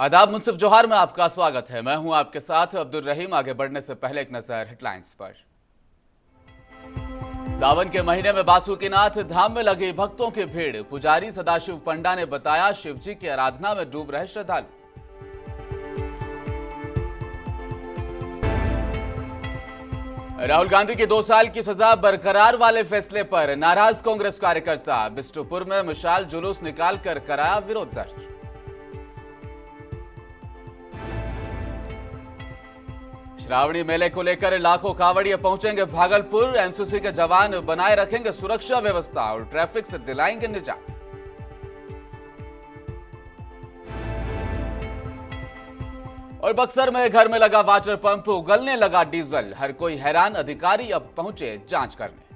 आदाब, मुनसिफ जोहार में आपका स्वागत है। मैं हूं आपके साथ अब्दुल रहीम। आगे बढ़ने से पहले एक नजर हेडलाइंस पर। सावन के महीने में बासुकीनाथ धाम में लगी भक्तों की भीड़। पुजारी सदाशिव पंडा ने बताया, शिवजी की आराधना में डूब रहे श्रद्धालु। राहुल गांधी की 2 साल की सजा बरकरार वाले फैसले पर नाराज कांग्रेस कार्यकर्ता। बिष्टुपुर में मशाल जुलूस निकालकर कराया विरोध दर्ज। श्रावणी मेले को लेकर लाखों कांवड़िए पहुंचेंगे भागलपुर। एनसीसी के जवान बनाए रखेंगे सुरक्षा व्यवस्था और ट्रैफिक से दिलाएंगे निजात। और बक्सर में घर में लगा वाटर पंप, उगलने लगा डीजल। हर कोई हैरान, अधिकारी अब पहुंचे जांच करने।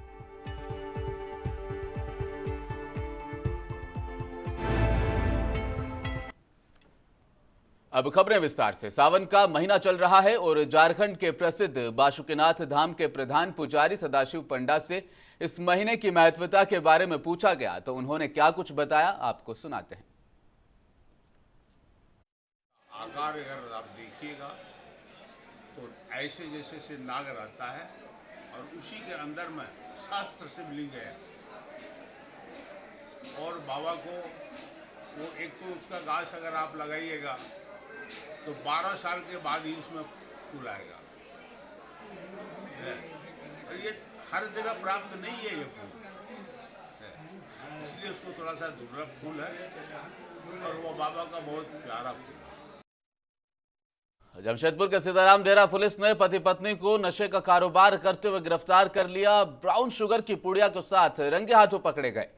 अब खबरें विस्तार से। सावन का महीना चल रहा है और झारखंड के प्रसिद्ध बासुकीनाथ धाम के प्रधान पुजारी सदाशिव पंडा से इस महीने की महत्वता के बारे में पूछा गया तो उन्होंने क्या कुछ बताया, आपको सुनाते हैं। आकार अगर आप देखिएगा तो ऐसे जैसे से नाग रहता है और उसी के अंदर में 7 शिवलिंग है। और बाबा को वो एक तो उसका गाछ अगर आप लगाइएगा तो 12 साल के बाद ही उसमें फूल आएगा। और ये हर जगह प्राप्त नहीं है ये फूल, इसलिए उसको थोड़ा सा दुर्लभ फूल है और वो बाबा का बहुत प्यारा फूल है। जमशेदपुर के सीताराम डेरा पुलिस ने पति पत्नी को नशे का कारोबार करते हुए गिरफ्तार कर लिया। ब्राउन शुगर की पुड़िया के साथ रंगे हाथों पकड़े गए।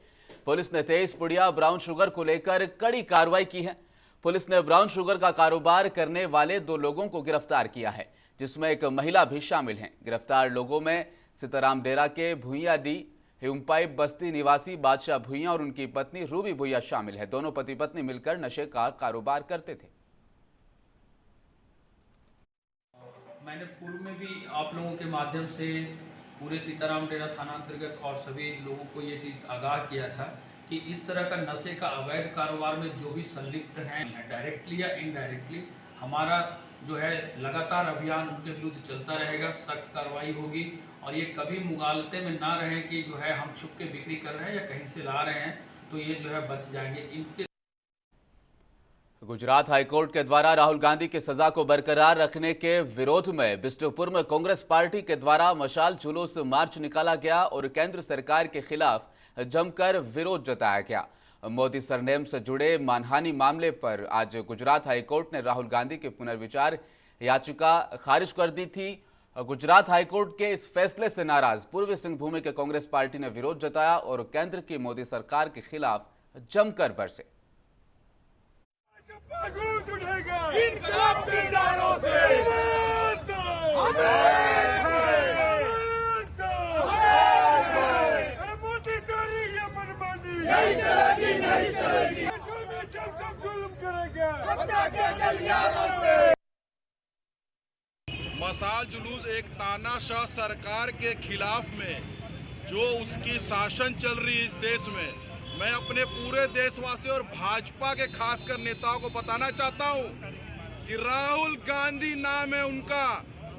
पुलिस ने 23 पुड़िया ब्राउन शुगर को लेकर कड़ी कार्रवाई की है। पुलिस ने ब्राउन शुगर का कारोबार करने वाले 2 लोगों को गिरफ्तार किया है, जिसमें एक महिला भी शामिल है। गिरफ्तार लोगों में सीताराम डेरा के भुइया डी हिमपाई बस्ती निवासी बादशाह भुइया और उनकी पत्नी रूबी भुइया शामिल है। दोनों पति पत्नी मिलकर नशे का कारोबार करते थे। मैंने पूर्व में भी आप लोगों के माध्यम से पूरे सीताराम डेरा थाना अंतर्गत और सभी लोगों को ये चीज़ आगाह किया था कि इस तरह का नशे का अवैध कारोबार में जो भी संलिप्त हैं, डायरेक्टली या इनडायरेक्टली, हमारा जो है लगातार अभियान उनके विरुद्ध चलता रहेगा। सख्त कार्रवाई होगी और ये कभी मुगालते में ना रहें कि जो है हम छुप के बिक्री कर रहे हैं या कहीं से ला रहे हैं, तो ये जो है बच जाएंगे। इनके गुजरात हाईकोर्ट के द्वारा राहुल गांधी की सजा को बरकरार रखने के विरोध में बिष्टुपुर में कांग्रेस पार्टी के द्वारा मशाल जुलूस मार्च निकाला गया और केंद्र सरकार के खिलाफ जमकर विरोध जताया गया। मोदी सरनेम से जुड़े मानहानि मामले पर आज गुजरात हाईकोर्ट ने राहुल गांधी की पुनर्विचार याचिका खारिज कर दी थी। गुजरात हाईकोर्ट के इस फैसले से नाराज पूर्वी सिंहभूम के कांग्रेस पार्टी ने विरोध जताया और केंद्र की मोदी सरकार के खिलाफ जमकर बरसे। इनकलाब दीदारों से मोदी तेरी ये मनमानी नहीं चलेगी, नहीं चलेगी। जब जुल्म करेगा के गलियारों से। मशाल जुलूस एक तानाशाह सरकार के खिलाफ में जो उसकी शासन चल रही है इस देश में, मैं अपने पूरे देशवासियों और भाजपा के खासकर नेताओं को बताना चाहता हूं कि राहुल गांधी नाम है उनका,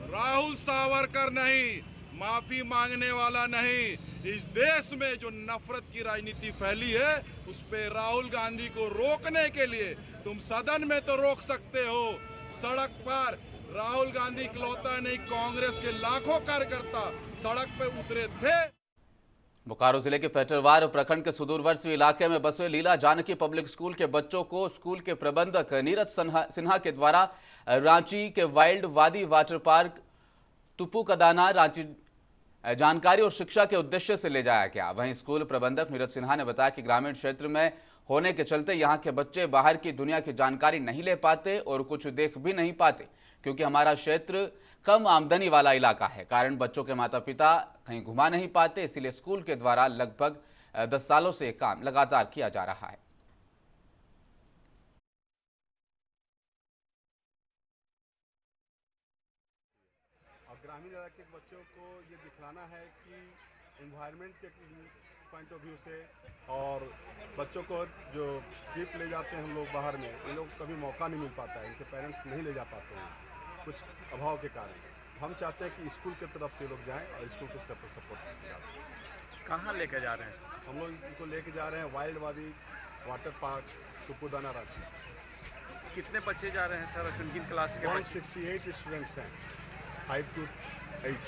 राहुल सावरकर नहीं, माफी मांगने वाला नहीं। इस देश में जो नफरत की राजनीति फैली है उस पे राहुल गांधी को रोकने के लिए तुम सदन में तो रोक सकते हो, सड़क पर राहुल गांधी इकलौता नहीं, कांग्रेस के लाखों कार्यकर्ता सड़क पे उतरे थे। बोकारो जिले के पेटरवार प्रखंड के सुदूरवर्ती इलाके में बसे लीला जानकी पब्लिक स्कूल के बच्चों को स्कूल के प्रबंधक नीरज सिन्हा के द्वारा रांची के वाइल्ड वादी वाटर पार्क तुपू कदाना रांची जानकारी और शिक्षा के उद्देश्य से ले जाया गया। वहीं स्कूल प्रबंधक नीरज सिन्हा ने बताया कि ग्रामीण क्षेत्र में होने के चलते यहाँ के बच्चे बाहर की दुनिया की जानकारी नहीं ले पाते और कुछ देख भी नहीं पाते, क्योंकि हमारा क्षेत्र कम आमदनी वाला इलाका है। कारण बच्चों के माता पिता कहीं घुमा नहीं पाते, इसीलिए स्कूल के द्वारा लगभग 10 सालों से काम लगातार किया जा रहा है। ग्रामीण इलाके के बच्चों को ये दिखलाना है कि एनवायरनमेंट के पॉइंट ऑफ व्यू से और बच्चों को जो ट्रिप ले जाते हैं हम लोग बाहर में, इन लोग कभी मौका नहीं मिल पाता है, इनके पेरेंट्स नहीं ले जा पाते हैं कुछ अभाव के कारण। हम चाहते हैं कि स्कूल की तरफ से लोग जाएं और स्कूल के सपोर्ट से जाएं। कहाँ लेके जा रहे हैं सर? हम लोग इनको लेके जा रहे हैं वाइल्ड वादी वाटर पार्क तुपुदाना रांची। कितने बच्चे जा रहे हैं सर? किन किन क्लास के बच्चे? 168 स्टूडेंट्स हैं, 5 to 8,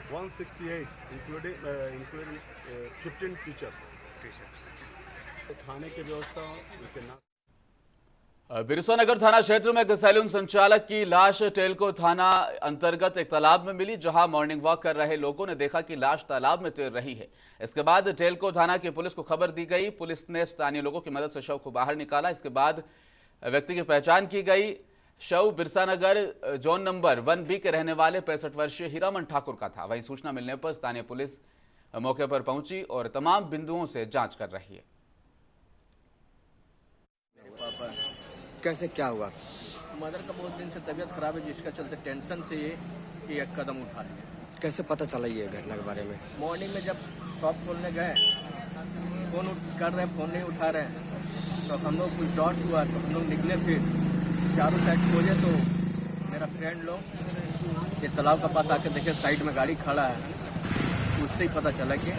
168 इंक्लूडिंग 15 टीचर्स। खाने की व्यवस्था उनके ना। बिरसा नगर थाना क्षेत्र में एक सैलून संचालक की लाश टेलको थाना अंतर्गत एक तालाब में मिली, जहां मॉर्निंग वॉक कर रहे लोगों ने देखा कि लाश तालाब में तैर रही है। इसके बाद टेलको थाना की पुलिस को खबर दी गई। पुलिस ने स्थानीय लोगों की मदद से शव को बाहर निकाला। इसके बाद व्यक्ति की पहचान की गई। शव बिरसा नगर जोन नंबर 1B के रहने वाले 65 वर्षीय हीरामन ठाकुर का था। वहीं सूचना मिलने पर स्थानीय पुलिस मौके पर पहुंची और तमाम बिंदुओं से जांच कर रही है। कैसे क्या हुआ? मदर का बहुत दिन से तबीयत खराब है, जिसका चलते टेंशन से ये एक कदम उठा लिया। कैसे पता चला ये घटना के बारे में? मॉर्निंग में जब शॉप खोलने गए, फोन कर रहे हैं, फोन नहीं उठा रहे हैं, तो हम लोग कुछ डॉट हुआ तो हम लोग निकले, फिर चारों साइड खोजे तो मेरा फ्रेंड लोग ये तालाब के पास आके देखे साइड में गाड़ी खड़ा है, उससे ही पता चला कि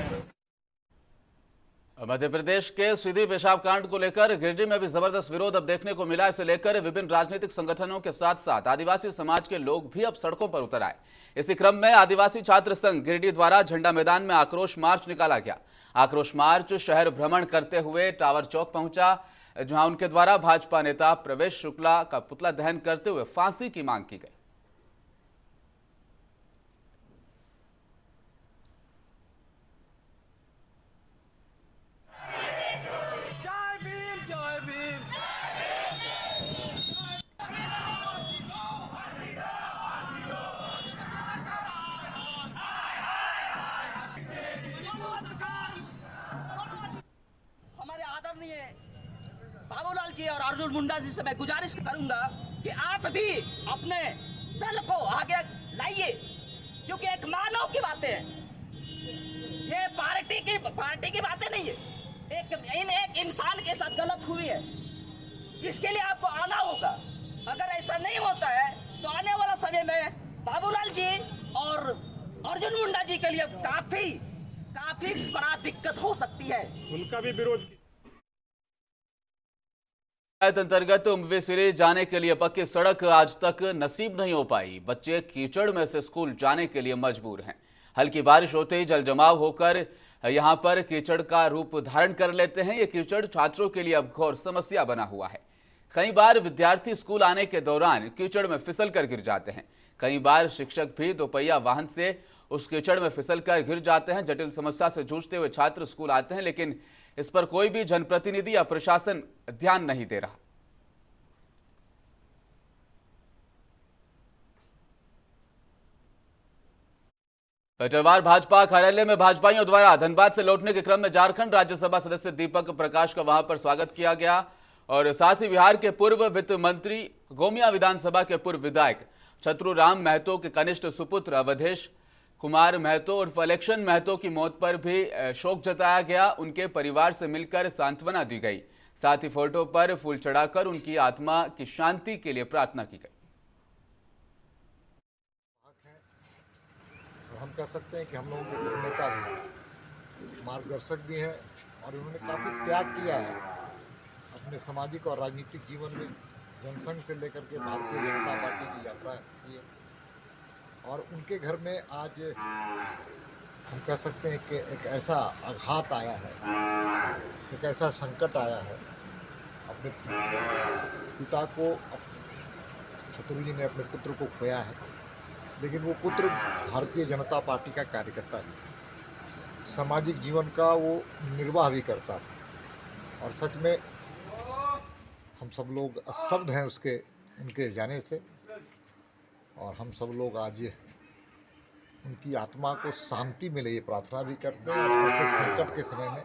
मध्य प्रदेश के सीधी पेशाब कांड को लेकर गिरिडीह में भी जबरदस्त विरोध अब देखने को मिला। इसे लेकर विभिन्न राजनीतिक संगठनों के साथ साथ आदिवासी समाज के लोग भी अब सड़कों पर उतर आए। इसी क्रम में आदिवासी छात्र संघ गिरिडीह द्वारा झंडा मैदान में आक्रोश मार्च निकाला गया। आक्रोश मार्च शहर भ्रमण करते हुए टावर चौक पहुंचा, जहां उनके द्वारा भाजपा नेता प्रवेश शुक्ला का पुतला दहन करते हुए फांसी की मांग की गई। बाबूलाल जी और अर्जुन मुंडा जी से मैं गुजारिश करूंगा कि आप भी अपने दल को आगे लाइए, क्योंकि एक मानव की बातें हैं, ये पार्टी की बातें नहीं है। एक इंसान के साथ गलत हुई है, इसके लिए आपको आना होगा। अगर ऐसा नहीं होता है तो आने वाला समय में बाबूलाल जी और अर्जुन मुंडा जी के लिए काफी बड़ा दिक्कत हो सकती है। उनका भी विरोध अंतर्गत उमवेसिरे जाने के लिए पक्की सड़क आज तक नसीब नहीं हो पाई। बच्चे कीचड़ में से स्कूल जाने के लिए मजबूर हैं। हल्की बारिश होते ही जल जमाव होकर यहां पर कीचड़ का रूप धारण कर लेते हैं। ये कीचड़ छात्रों के लिए अब घोर समस्या बना हुआ है। कई बार विद्यार्थी स्कूल आने के दौरान कीचड़ में फिसल कर गिर जाते हैं। कई बार शिक्षक भी दोपहिया वाहन से उस कीचड़ में फिसल कर गिर जाते हैं। जटिल समस्या से जूझते हुए छात्र स्कूल आते हैं, लेकिन इस पर कोई भी जनप्रतिनिधि या प्रशासन ध्यान नहीं दे रहा। पेटरवार भाजपा कार्यालय में भाजपाइयों द्वारा धनबाद से लौटने के क्रम में झारखंड राज्यसभा सदस्य दीपक प्रकाश का वहां पर स्वागत किया गया और साथ ही बिहार के पूर्व वित्त मंत्री, गोमिया विधानसभा के पूर्व विधायक छतुराम महतो के कनिष्ठ सुपुत्र अवधेश कुमार महतो और इलेक्शन महतो की मौत पर भी शोक जताया गया। उनके परिवार से मिलकर सांत्वना दी गई। साथ ही फोटो पर फूल चढ़ाकर उनकी आत्मा की शांति के लिए प्रार्थना की गई। हम कह सकते हैं कि हम लोगों के गुरु नेता भी हैं, मार्गदर्शक भी हैं और उन्होंने काफ़ी त्याग किया है अपने सामाजिक और राजनीतिक जीवन में। जनसंघ से लेकर के भारतीय जनता पार्टी की यात्रा की है और उनके घर में आज हम कह सकते हैं कि एक ऐसा आघात आया है, एक ऐसा संकट आया है। अपने पिता को छतुर जी ने अपने पुत्र को खोया है, लेकिन वो पुत्र भारतीय जनता पार्टी का कार्यकर्ता है, सामाजिक जीवन का वो निर्वाह भी करता था और सच में हम सब लोग स्तब्ध हैं उनके जाने से। और हम सब लोग आज उनकी आत्मा को शांति मिले ये प्रार्थना भी करते हैं। और ऐसे संकट के समय में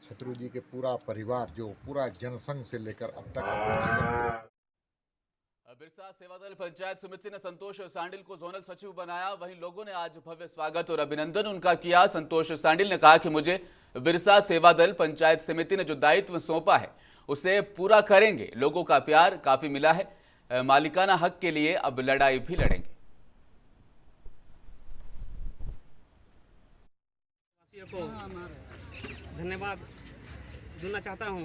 छतुर जी के पूरा परिवार, जो पूरा जनसंघ से लेकर अब तक अपने जीवन बिरसा सेवादल पंचायत समिति ने संतोष सांडिल को जोनल सचिव बनाया। वहीं लोगों ने आज भव्य स्वागत और अभिनंदन उनका किया। संतोष सांडिल ने कहा कि मुझे बिरसा सेवादल पंचायत समिति ने जो दायित्व सौंपा है उसे पूरा करेंगे। लोगों का प्यार काफी मिला है। मालिकाना हक के लिए अब लड़ाई भी लड़ेंगे। को धन्यवाद देना चाहता हूं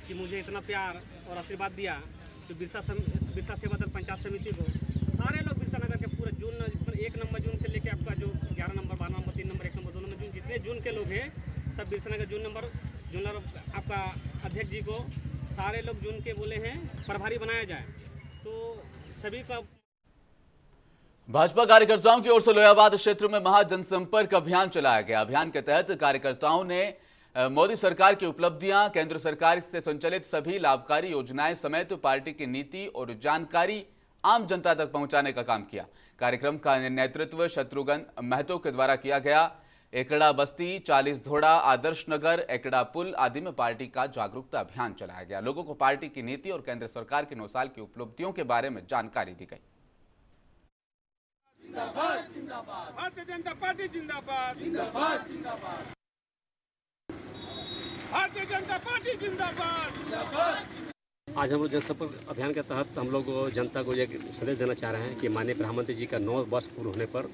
कि मुझे इतना प्यार और आशीर्वाद दिया। तो बिरसा सेवादल पंचायत समिति को सारे लोग बिरसा नगर के पूरे जून 1 नंबर जून से लेके आपका जो 11 number 12 number 3 number 1 number 2 number जून जितने जून के लोग हैं सब बिरसा नगर जून आपका अध्यक्ष जी को सारे लोग जून के बोले हैं प्रभारी बनाया जाए। तो सभी का भाजपा कार्यकर्ताओं की ओर से लोहियाबाद क्षेत्र में महा जनसंपर्क अभियान चलाया गया। अभियान के तहत कार्यकर्ताओं ने मोदी सरकार की उपलब्धियां, केंद्र सरकार से संचालित सभी लाभकारी योजनाएं समेत पार्टी की नीति और जानकारी आम जनता तक पहुंचाने का काम किया। कार्यक्रम का नेतृत्व शत्रुघ्न महतो के द्वारा किया गया। एकड़ा बस्ती, 40 धोड़ा, आदर्श नगर, एकड़ा पुल आदि में पार्टी का जागरूकता अभियान चलाया गया। लोगों को पार्टी की नीति और केंद्र सरकार की 9 साल की उपलब्धियों के बारे में जानकारी दी गई। भारतीय जनता पार्टी जिंदाबाद, जिंदाबाद, जिंदाबाद। भारतीय जनता पार्टी जिंदाबाद, जिंदाबाद। आज हम लोग जनसंपर्क अभियान के तहत हम लोग जनता को एक संदेश देना चाह रहे हैं कि माननीय प्रधानमंत्री जी का 9 वर्ष पूर्ण होने पर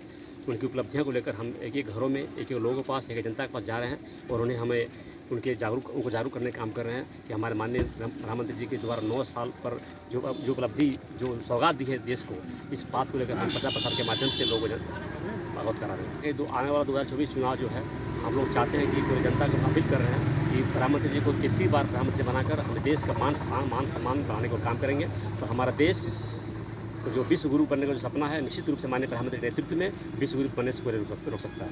उनकी उपलब्धियों को लेकर हम एक एक घरों में एक लोगों के पास, एक जनता के पास जा रहे हैं और उन्हें हमें उनको जागरूक करने का काम कर रहे हैं कि हमारे माननीय प्रधानमंत्री जी के द्वारा 9 साल पर जो उपलब्धि, जो सौगात दी है देश को, इस बात को लेकर हम प्रचार प्रसार के माध्यम से लोगों को अवगत करा रहे हैं। आने वाला 2024 चुनाव जो है हम लोग चाहते हैं कि पूरी जनता को अपील कर रहे हैं कि प्रधानमंत्री जी को किसी बार प्रधानमंत्री बनाकर हम देश का मान सम्मान बढ़ाने का काम करेंगे। तो हमारा देश जो विश्व गुरु बनने का जो सपना है, निश्चित रूप से माननीय प्रधानमंत्री के नेतृत्व में विश्व गुरु बनने से रोक सकता है।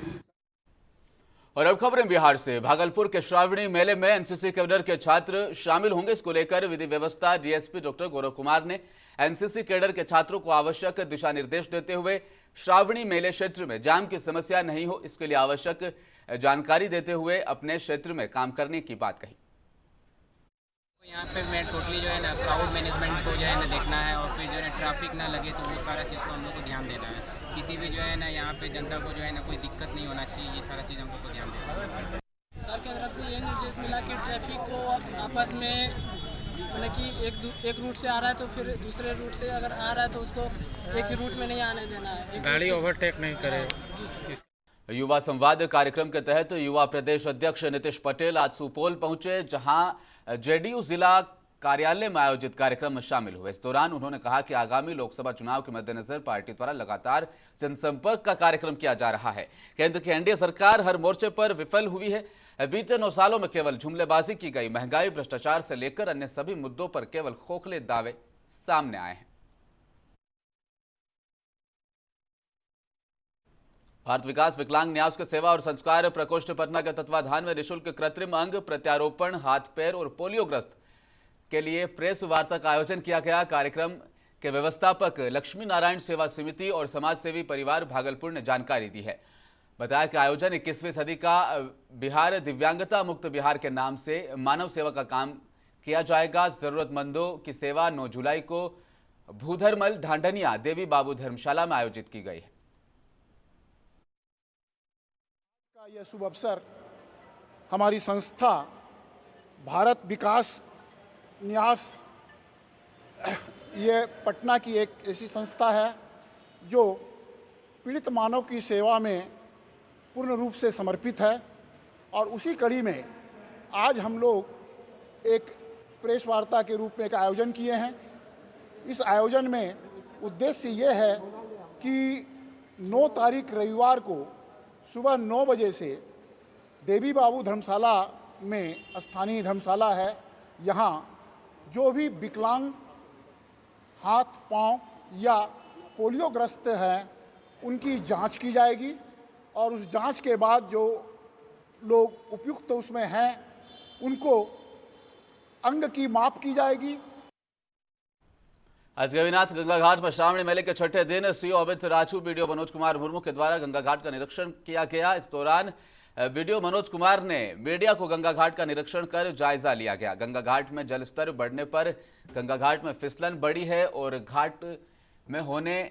और अब खबरें बिहार से। भागलपुर के श्रावणी मेले में एनसीसी कैडर के छात्र शामिल होंगे। इसको लेकर विधि व्यवस्था डीएसपी डॉक्टर गौरव कुमार ने एनसीसी कैडर के छात्रों को आवश्यक दिशा निर्देश देते हुए श्रावणी मेले क्षेत्र में जाम की समस्या नहीं हो, इसके लिए आवश्यक जानकारी देते हुए अपने क्षेत्र में काम करने की बात कही। यहाँ पे मैं टोटली जो है ना क्राउड मैनेजमेंट को जो है ना देखना है और फिर जो है ट्रैफिक ना लगे, तो वो सारा चीज़ को हम लोग को ध्यान देना है। किसी भी जो है ना यहाँ पे जनता को जो है ना कोई दिक्कत नहीं होना चाहिए, ये सारा चीज़ हम लोग को ध्यान देना है। सर की तरफ से ये निर्देश मिला कि ट्रैफिक को आपस में मतलब कि एक रूट से आ रहा है तो फिर दूसरे रूट से अगर आ रहा है तो उसको एक ही रूट में नहीं आने देना है, गाड़ी ओवरटेक नहीं करे। जी सर। युवा संवाद कार्यक्रम के तहत युवा प्रदेश अध्यक्ष नीतीश पटेल आज सुपौल पहुंचे, जहां जेडीयू जिला कार्यालय में आयोजित कार्यक्रम में शामिल हुए। इस दौरान उन्होंने कहा कि आगामी लोकसभा चुनाव के मद्देनजर पार्टी द्वारा लगातार जनसंपर्क का कार्यक्रम किया जा रहा है। केंद्र की एनडीए सरकार हर मोर्चे पर विफल हुई है। बीते 9 सालों में केवल जुमलेबाजी की गई। महंगाई, भ्रष्टाचार से लेकर अन्य सभी मुद्दों पर केवल खोखले दावे सामने आए हैं। भारत विकास विकलांग न्यास के सेवा और संस्कार प्रकोष्ठ पटना के तत्वाधान में निःशुल्क कृत्रिम अंग प्रत्यारोपण, हाथ पैर और पोलियोग्रस्त के लिए प्रेस वार्ता का आयोजन किया गया। कार्यक्रम के व्यवस्थापक लक्ष्मी नारायण सेवा समिति और समाज सेवी परिवार भागलपुर ने जानकारी दी है। बताया कि आयोजन 21वीं सदी का बिहार दिव्यांगता मुक्त बिहार के नाम से मानव सेवा का काम किया जाएगा। जरूरतमंदों की सेवा 9 जुलाई को भूधरमल ढांढनिया देवी बाबू धर्मशाला में आयोजित की गई है। यह शुभ अवसर हमारी संस्था भारत विकास न्यास, ये पटना की एक ऐसी संस्था है जो पीड़ित मानव की सेवा में पूर्ण रूप से समर्पित है। और उसी कड़ी में आज हम लोग एक प्रेस वार्ता के रूप में एक आयोजन किए हैं। इस आयोजन में उद्देश्य ये है कि 9 तारीख रविवार को सुबह 9 बजे से देवी बाबू धर्मशाला में, स्थानीय धर्मशाला है, यहाँ जो भी विकलांग, हाथ पांव या पोलियोग्रस्त हैं उनकी जांच की जाएगी और उस जांच के बाद जो लोग उपयुक्त उसमें हैं उनको अंग की माप की जाएगी। आज गविनाथ गंगा घाट पर श्रावणी मेले के छठे दिन सीओ अमित राजू, बीडीओ मनोज कुमार मुर्मू के द्वारा गंगा घाट का निरीक्षण किया गया। इस दौरान वीडियो मनोज कुमार ने मीडिया को गंगा घाट का निरीक्षण कर जायजा लिया गया। गंगा घाट में जलस्तर बढ़ने पर गंगा घाट में फिसलन बढ़ी है और घाट में होने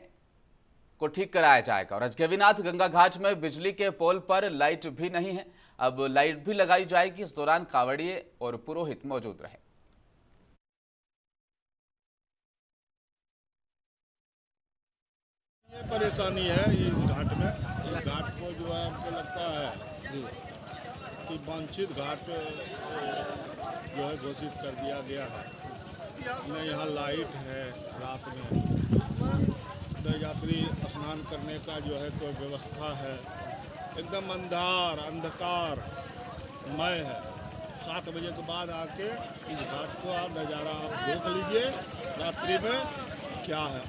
को ठीक कराया जाएगा। और अजगैबीनाथ गंगा घाट में बिजली के पोल पर लाइट भी नहीं है, अब लाइट भी लगाई जाएगी। इस दौरान कांवड़िए और पुरोहित मौजूद रहे। ये परेशानी है इस घाट में। इस घाट को जो है हमको लगता है कि वांछित घाट जो है घोषित कर दिया गया है। न यहाँ लाइट है रात में, न यात्री स्नान करने का जो है कोई व्यवस्था है। एकदम अंधकार मय है। 7 बजे के बाद आके इस घाट को आप नज़ारा आप देख लीजिए रात्रि में क्या है।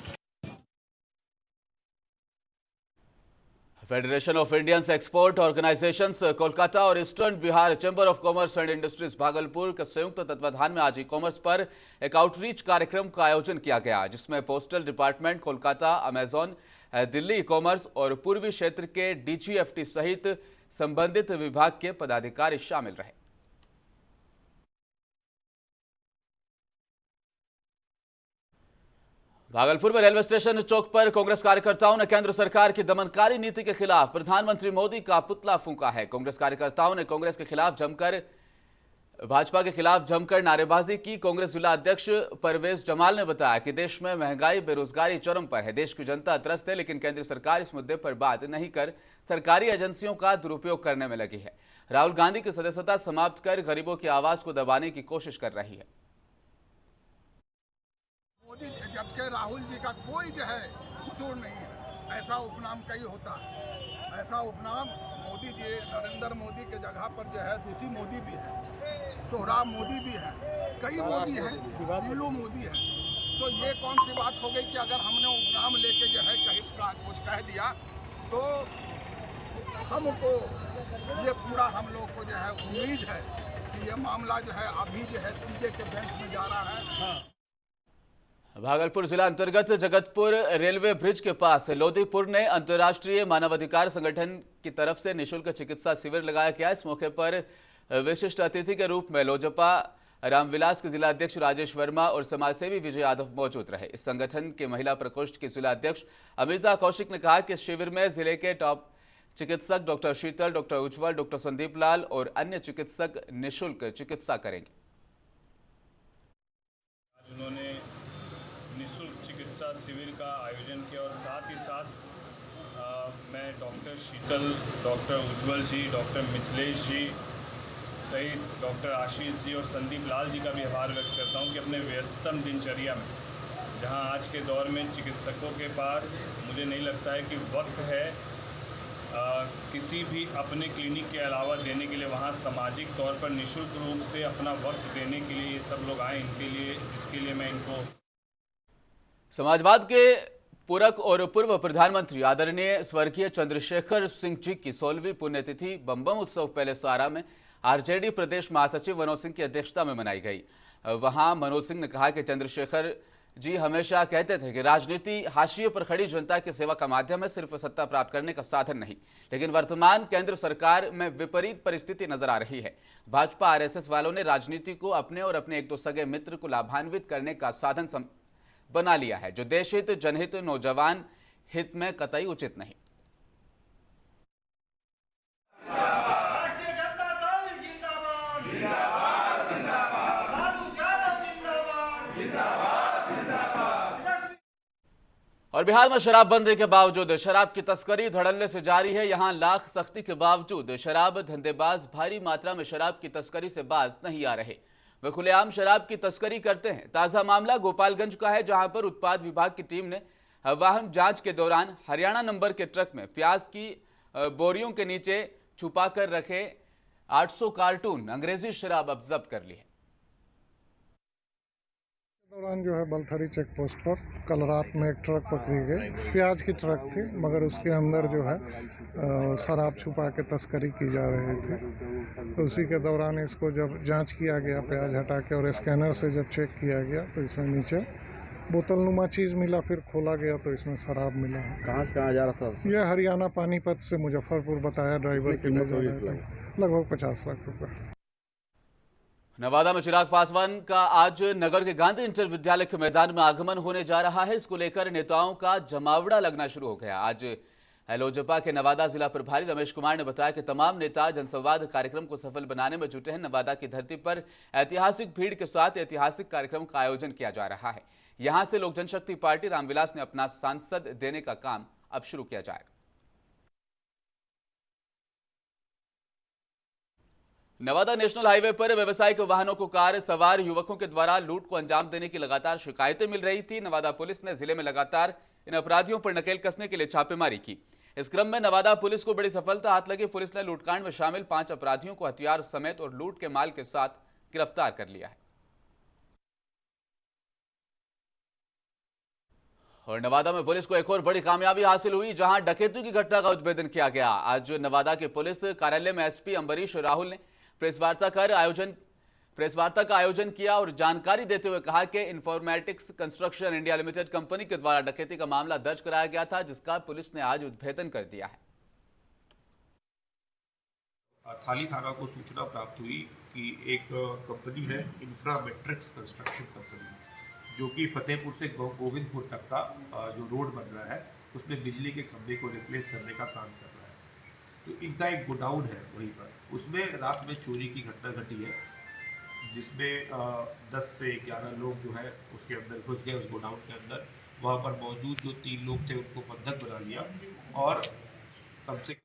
Federation of Indian export organisations Kolkata और eastern Bihar chamber of commerce and industries Bhagalpur के संयुक्त तत्वाधान में आज ई कॉमर्स पर एक आउटरीच कार्यक्रम का आयोजन किया गया, जिसमें postal department Kolkata, Amazon, Delhi e commerce और पूर्वी क्षेत्र के DGFT सहित संबंधित विभाग के पदाधिकारी शामिल रहे। भागलपुर में रेलवे स्टेशन चौक पर कांग्रेस कार्यकर्ताओं ने केंद्र सरकार की दमनकारी नीति के खिलाफ प्रधानमंत्री मोदी का पुतला फूंका है। कांग्रेस कार्यकर्ताओं ने कांग्रेस के खिलाफ भाजपा के खिलाफ जमकर नारेबाजी की। कांग्रेस जिला अध्यक्ष परवेज जमाल ने बताया कि देश में महंगाई, बेरोजगारी चरम पर है। देश की जनता त्रस्त है, लेकिन केंद्र सरकार इस मुद्दे पर बात नहीं कर सरकारी एजेंसियों का दुरुपयोग करने में लगी है। राहुल गांधी की सदस्यता समाप्त कर गरीबों की आवाज को दबाने की कोशिश कर रही है। मोदी, जबकि राहुल जी का कोई जो है कसूर नहीं है, ऐसा उपनाम कई होता है। ऐसा उपनाम मोदी जी, नरेंद्र मोदी के जगह पर जो है दूसरी मोदी भी है, सोहराब मोदी भी है, कई मोदी हैं, नीलू मोदी है। तो ये कौन सी बात हो गई कि अगर हमने उपनाम लेके जो है कहीं कुछ कह दिया तो हमको ये पूरा हम लोग को जो है उम्मीद है कि ये मामला जो है अभी जो है CJ के बेंच में जा रहा है। भागलपुर जिला अंतर्गत जगतपुर रेलवे ब्रिज के पास लोदीपुर ने अंतर्राष्ट्रीय मानवाधिकार संगठन की तरफ से निःशुल्क चिकित्सा शिविर लगाया गया। इस मौके पर विशिष्ट अतिथि के रूप में लोजपा रामविलास के जिला अध्यक्ष राजेश वर्मा और समाजसेवी विजय यादव मौजूद रहे। इस संगठन के महिला प्रकोष्ठ की जिला अध्यक्ष अमृता कौशिक ने कहा कि इस शिविर में जिले के टॉप चिकित्सक डॉक्टर शीतल, डॉक्टर उज्जवल, डॉक्टर संदीप लाल और अन्य चिकित्सक निःशुल्क चिकित्सा करेंगे। उन्होंने निःशुल्क चिकित्सा शिविर का आयोजन किया और साथ ही साथ मैं डॉक्टर शीतल, डॉक्टर उज्जवल जी, डॉक्टर मिथिलेश जी सहित डॉक्टर आशीष जी और संदीप लाल जी का भी आभार व्यक्त करता हूं कि अपने व्यस्ततम दिनचर्या में, जहां आज के दौर में चिकित्सकों के पास मुझे नहीं लगता है कि वक्त है किसी भी अपने क्लिनिक के अलावा देने के लिए, वहां सामाजिक तौर पर निःशुल्क रूप से अपना वक्त देने के लिए ये सब लोग आए। इनके लिए, इसके लिए मैं इनको। समाजवाद के पूरक और पूर्व प्रधानमंत्री आदरणीय स्वर्गीय चंद्रशेखर सिंह जी की 16वीं पुण्यतिथि बम उत्सव पहले सारा में RJD प्रदेश महासचिव मनोज सिंह की अध्यक्षता में मनाई गई। वहां मनोज सिंह ने कहा कि चंद्रशेखर जी हमेशा कहते थे कि राजनीति हाशिए पर खड़ी जनता की सेवा का माध्यम है, सिर्फ सत्ता प्राप्त करने का साधन नहीं। लेकिन वर्तमान केंद्र सरकार में विपरीत परिस्थिति नजर आ रही है। भाजपा RSS वालों ने राजनीति को अपने और अपने एक दो सगे मित्र को लाभान्वित करने का साधन बना लिया है, जो देश हित, जनहित, नौजवान हित में कतई उचित नहीं। और बिहार में शराबबंदी के बावजूद शराब की तस्करी धड़ल्ले से जारी है। यहां लाख सख्ती के बावजूद शराब धंधेबाज भारी मात्रा में शराब की तस्करी से बाज नहीं आ रहे। वे खुलेआम शराब की तस्करी करते हैं। ताजा मामला गोपालगंज का है, जहां पर उत्पाद विभाग की टीम ने वाहन जांच के दौरान हरियाणा नंबर के ट्रक में प्याज की बोरियों के नीचे छुपाकर रखे 800 कार्टून अंग्रेजी शराब अब जब्त कर ली है। दौरान जो है बलथरी चेक पोस्ट पर कल रात में एक ट्रक पकड़ी गई। प्याज की ट्रक थी, मगर उसके अंदर जो है शराब छुपा के तस्करी की जा रही थी। तो उसी के दौरान इसको जब जांच किया गया, प्याज हटा के और स्कैनर से जब चेक किया गया, तो इसमें नीचे बोतलनुमा चीज़ मिला। फिर खोला गया तो इसमें शराब मिला। कहाँ से कहाँ जा रहा था? यह हरियाणा पानीपत से मुजफ्फरपुर बताया ड्राइवर के ले जा रहे थे। लगभग 50 लाख रुपए। नवादा में चिराग पासवान का आज नगर के गांधी इंटर विद्यालय के मैदान में आगमन होने जा रहा है। इसको लेकर नेताओं का जमावड़ा लगना शुरू हो गया। आज एलोजपा के नवादा जिला प्रभारी रमेश कुमार ने बताया कि तमाम नेता जनसंवाद कार्यक्रम को सफल बनाने में जुटे हैं। नवादा की धरती पर ऐतिहासिक भीड़ के साथ ऐतिहासिक कार्यक्रम का आयोजन किया जा रहा है। यहां से लोक जनशक्ति पार्टी रामविलास ने अपना सांसद देने का काम अब शुरू किया जाएगा। नवादा नेशनल हाईवे पर व्यावसायिक वाहनों को कार सवार युवकों के द्वारा लूट को अंजाम देने की लगातार शिकायतें मिल रही थी। नवादा पुलिस ने जिले में लगातार इन अपराधियों पर नकेल कसने के लिए छापेमारी की। इस क्रम में नवादा पुलिस को बड़ी सफलता हाथ लगी। पुलिस ने लूटकांड में शामिल 5 अपराधियों को हथियार समेत और लूट के माल के साथ गिरफ्तार कर लिया है। और नवादा में पुलिस को एक और बड़ी कामयाबी हासिल हुई, जहां डकैती की घटना का उद्भेदन किया गया। आज नवादा के पुलिस कार्यालय में एसपी अंबरीश राहुल ने प्रेस वार्ता का आयोजन किया और जानकारी देते हुए कहा कि informatics construction India limited company के द्वारा डकैती का मामला दर्ज कराया गया था, जिसका पुलिस ने आज उद्भेदन कर दिया है। थाली थाना को सूचना प्राप्त हुई कि एक कंपनी है इन्फ्रामेट्रिक्स कंस्ट्रक्शन कंपनी, जो कि फतेहपुर से गोविंदपुर तक का जो रोड बन रहा है उसमें बिजली के खंभे को रिप्लेस करने का काम कर रहा है। तो इनका एक गोडाउन है वहीं पर, उसमें रात में चोरी की घटना घटी है, जिसमें 10 से 11 लोग जो है उसके अंदर घुस गए उस गोडाउन के अंदर। वहाँ पर मौजूद जो 3 लोग थे उनको बंधक बना लिया और कम से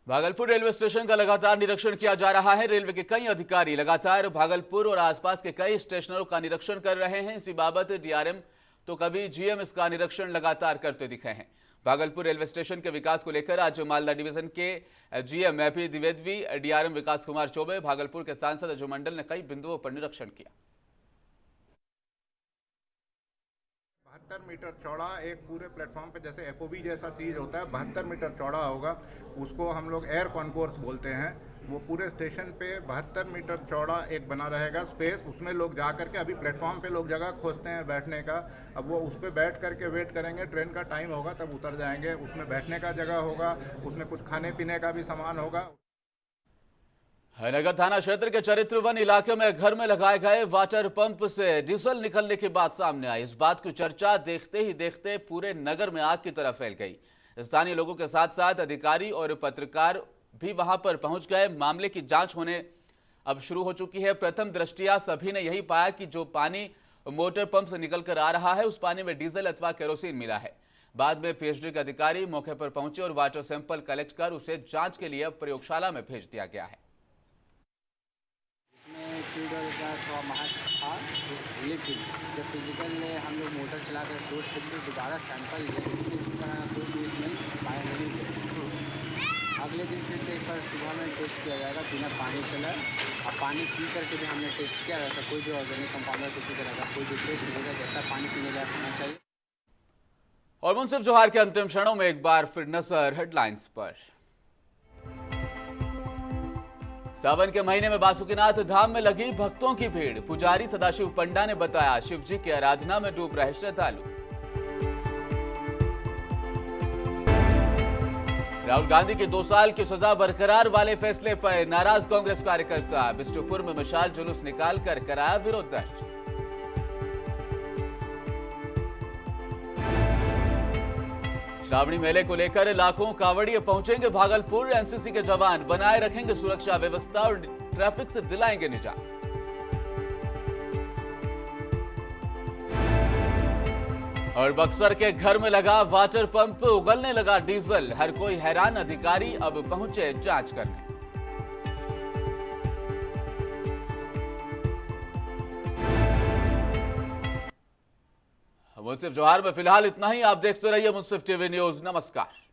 भागलपुर रेलवे स्टेशन का लगातार निरीक्षण किया जा रहा है। रेलवे के कई अधिकारी लगातार भागलपुर और आसपास के कई स्टेशनों का निरीक्षण कर रहे हैं। इसी बाबत डीआरएम तो कभी जीएम इसका निरीक्षण लगातार करते दिखे हैं। भागलपुर रेलवे स्टेशन के विकास को लेकर आज मालदा डिवीजन के जीएम एपी द्विवेदी, डीआरएम विकास कुमार चौबे, भागलपुर के सांसद अजय मंडल ने कई बिंदुओं पर निरीक्षण किया। 72 मीटर चौड़ा एक पूरे प्लेटफॉर्म पे जैसे एफओबी जैसा चीज़ होता है, 72 मीटर चौड़ा होगा, उसको हम लोग एयर कॉन्कोर्स बोलते हैं। वो पूरे स्टेशन पे 72 मीटर चौड़ा एक बना रहेगा स्पेस, उसमें लोग जा करके, अभी प्लेटफॉर्म पे लोग जगह खोजते हैं बैठने का, अब वो उस पर बैठ करके वेट करेंगे, ट्रेन का टाइम होगा तब उतर जाएंगे। उसमें बैठने का जगह होगा, उसमें कुछ खाने पीने का भी सामान होगा। नगर थाना क्षेत्र के चरित्रवन इलाके में घर में लगाए गए वाटर पंप से डीजल निकलने की बात सामने आई। इस बात की चर्चा देखते ही देखते पूरे नगर में आग की तरह फैल गई। स्थानीय लोगों के साथ साथ अधिकारी और पत्रकार भी वहां पर पहुंच गए। मामले की जांच होने अब शुरू हो चुकी है। प्रथम दृष्टया सभी ने यही पाया कि जो पानी मोटर पंप से निकलकर आ रहा है उस पानी में डीजल अथवा केरोसिन मिला है। बाद में पीएचडी के अधिकारी मौके पर पहुंचे और वाटर सैंपल कलेक्ट कर उसे जांच के लिए प्रयोगशाला में भेज दिया गया है। थोड़ा महक था, लेकिन जब फिजिकल ने हम लोग मोटर चलाकर सोर्स से भी दोबारा सैंपल लिए, उसमें इस तरह का कोई भी इसमें पाया नहीं गया। अगले दिन फिर से एक बार सुबह में टेस्ट किया जाएगा बिना पानी चला, और पानी पी करके भी हमने टेस्ट किया। वैसा कोई भी ऑर्गेनिक कंपाउंडर किसी तरह का कोई भी टेस्ट नहीं होगा, जैसा पानी पीने लायक होना चाहिए। और मुंसिफ जोहार के अंतिम क्षणों में एक बार फिर नजर हेडलाइंस पर। सावन के महीने में बासुकीनाथ धाम में लगी भक्तों की भीड़। पुजारी सदाशिव पंडा ने बताया, शिव जी की आराधना में डूब रहे श्रद्धालु। राहुल गांधी की 2 साल की सजा बरकरार वाले फैसले पर नाराज कांग्रेस कार्यकर्ता। बिष्टुपुर में मशाल जुलूस निकालकर कराया विरोध दर्ज। श्रावणी मेले को लेकर लाखों कांवड़िए पहुंचेंगे भागलपुर। एनसीसी के जवान बनाए रखेंगे सुरक्षा व्यवस्था और ट्रैफिक से दिलाएंगे निजात। और बक्सर के घर में लगा वाटर पंप, उगलने लगा डीजल। हर कोई हैरान, अधिकारी अब पहुंचे जांच करने। मुंसिफ जोहार में फिलहाल इतना ही। आप देखते रहिए मुंसिफ टीवी न्यूज। नमस्कार।